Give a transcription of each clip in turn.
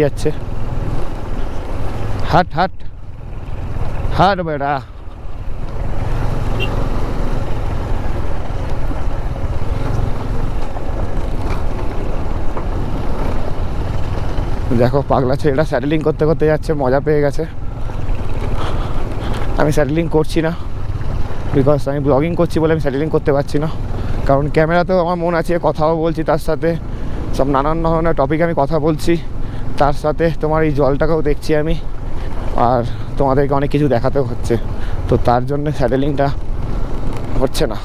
যাচ্ছে। হাট হাট হাট বেড়া। দেখো পাগলা ছেলেটা স্যাটেলিং করতে করতে যাচ্ছে, মজা পেয়ে গেছে। আমি স্যাটেলিং করছি না, বিকজ আমি ব্লগিং করছি বলে আমি স্যাটেলিং করতে পারছি না। কারণ ক্যামেরাতেও আমার মন আছে, কথাও বলছি, তার সাথে সব নানান ধরনের টপিক আমি কথা বলছি, তার সাথে তোমার এই জলটাকেও দেখছি আমি, আর তোমাদেরকে অনেক কিছু দেখাতেও হচ্ছে। তো তার জন্য স্যাটেলিংটা হচ্ছে না।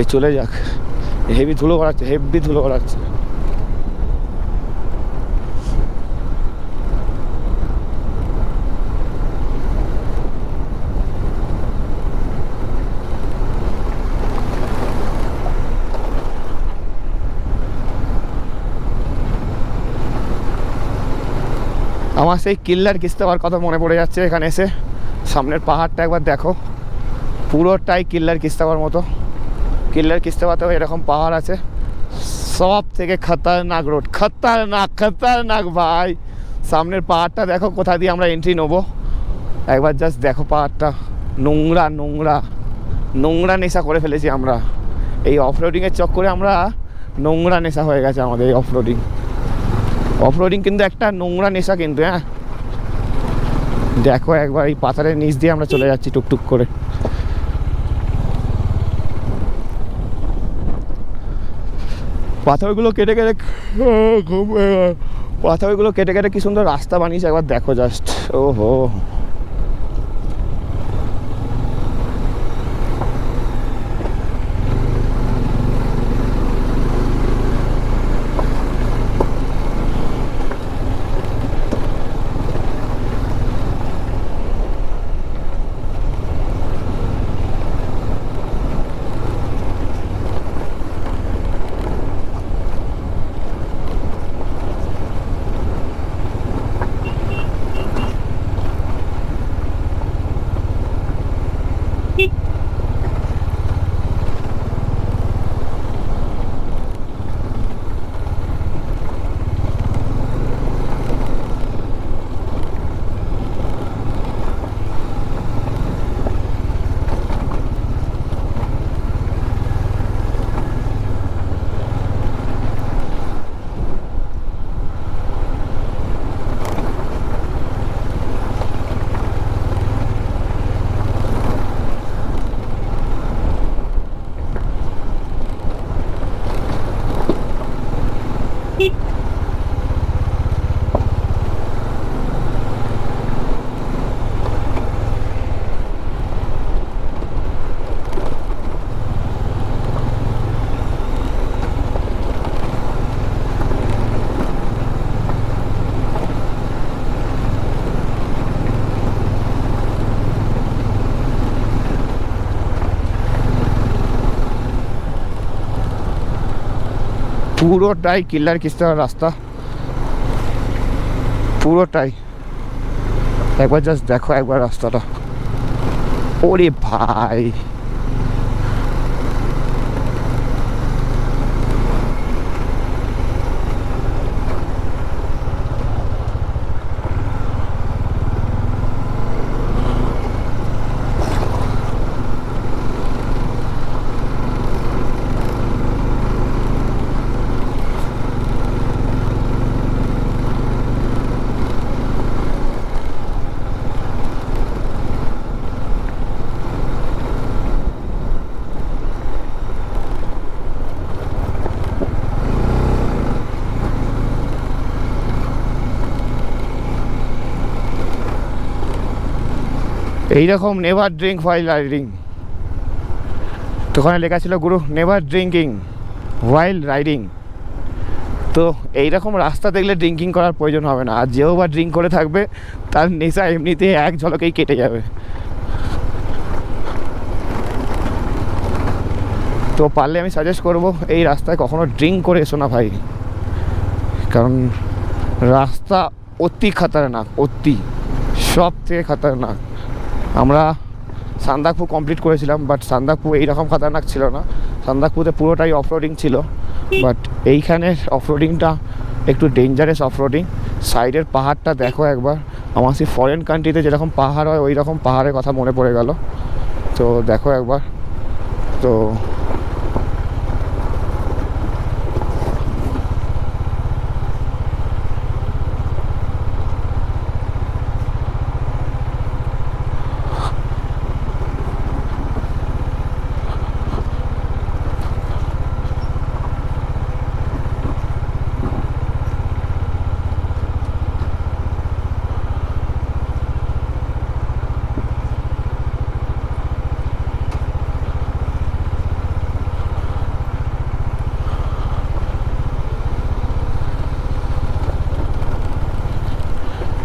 এ চলে যাক, হেভি ধুলো করাচ্ছে, হেভি ধুলো করাচ্ছে। আমার সেই কিল্লার কিস্তাবার কথা মনে পড়ে যাচ্ছে এখানে এসে। সামনের পাহাড়টা একবার দেখো, পুরোটাই কিল্লার কিস্তাবার মতো। কিল্লার কিস্তাবাতেও এরকম পাহাড় আছে। সব থেকে খতরনাক রোড, খতরনাক খতরনাক ভাই। সামনের পাহাড়টা দেখো, কোথা দিয়ে আমরা এন্ট্রি নেবো একবার জাস্ট দেখো। পাহাড়টা নোংরা নোংরা নোংরা নেশা করে ফেলেছি আমরা। এই অফরোডিংয়ের চক্করে আমরা নোংরা নেশা হয়ে গেছে আমাদের এই অফরোডিং। অফরোডিং কিন্তু একটা নোংরা নেশা কিন্তু। হ্যাঁ দেখো একবার, এই পাথরের নিচ দিয়ে আমরা চলে যাচ্ছি টুকটুক করে। পাথরগুলো কেটে কেটে পাথরগুলো কেটে কেটে কি সুন্দর রাস্তা বানিয়েছে একবার দেখো জাস্ট। ওহো, পুরোটাই কিল্লার কিস্তার রাস্তা, পুরোটাই। একবার জাস্ট দেখো একবার রাস্তাটা। ওরে ভাই, এইরকম নেভার ড্রিঙ্ক হোয়াইল রাইডিং। তো ওখানে লেখা ছিল গুরু নেভার ড্রিঙ্কিং হোয়াইল রাইডিং। তো এইরকম রাস্তা দেখলে ড্রিঙ্কিং করার প্রয়োজন হবে না। আর যেও বা ড্রিঙ্ক করে থাকবে তার নেশা এমনিতে এক ঝলকেই কেটে যাবে। তো পারলে আমি সাজেস্ট করব এই রাস্তায় কখনো ড্রিঙ্ক করে এসো না ভাই, কারণ রাস্তা অতি খতরনাক, অতি সব থেকে খতরনাক। আমরা সান্দাকফু কমপ্লিট করেছিলাম, বাট সান্দাকফু এইরকম খতরনাক ছিল না। সান্দাকফুতে পুরোটাই অফরোডিং ছিল, বাট এইখানের অফরোডিংটা একটু ডেঞ্জারাস অফরোডিং। সাইডের পাহাড়টা দেখো একবার, আমার সেই ফরেন কান্ট্রিতে যেরকম পাহাড় হয় ওই রকম পাহাড়ের কথা মনে পড়ে গেল। তো দেখো একবার। তো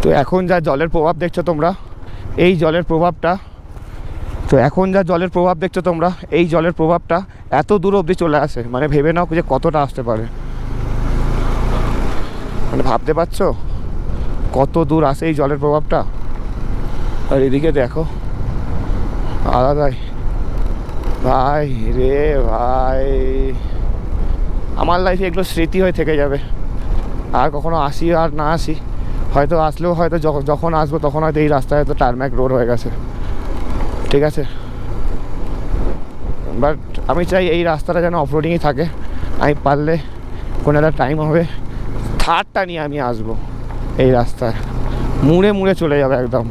তো এখন যা জলের প্রভাব দেখছো তোমরা, এই জলের প্রভাবটা, তো এখন যা জলের প্রভাব দেখছো তোমরা, এই জলের প্রভাবটা এত দূর অবধি চলে আসে, মানে ভেবে নাও যে কতটা আসতে পারে, মানে ভাবতে পারছো কত দূর আসে এই জলের প্রভাবটা। আর এদিকে দেখো আলাদাই ভাই রে ভাই, আমার লাইফে এগুলো স্মৃতি হয়ে থেকে যাবে। আর কখনো আসি আর না আসি, হয়তো আসলেও হয়তো যখন আসবো তখন হয়তো এই রাস্তায় হয়তো টারম্যাক রোড হয়ে গেছে, ঠিক আছে। বাট আমি চাই এই রাস্তাটা যেন অফরোডিংই থাকে। আমি পারলে কোনো একটা টাইম হবে থার্ডটা নিয়ে আমি আসবো, এই রাস্তায় মুড়ে মুড়ে চলে যাবে একদম।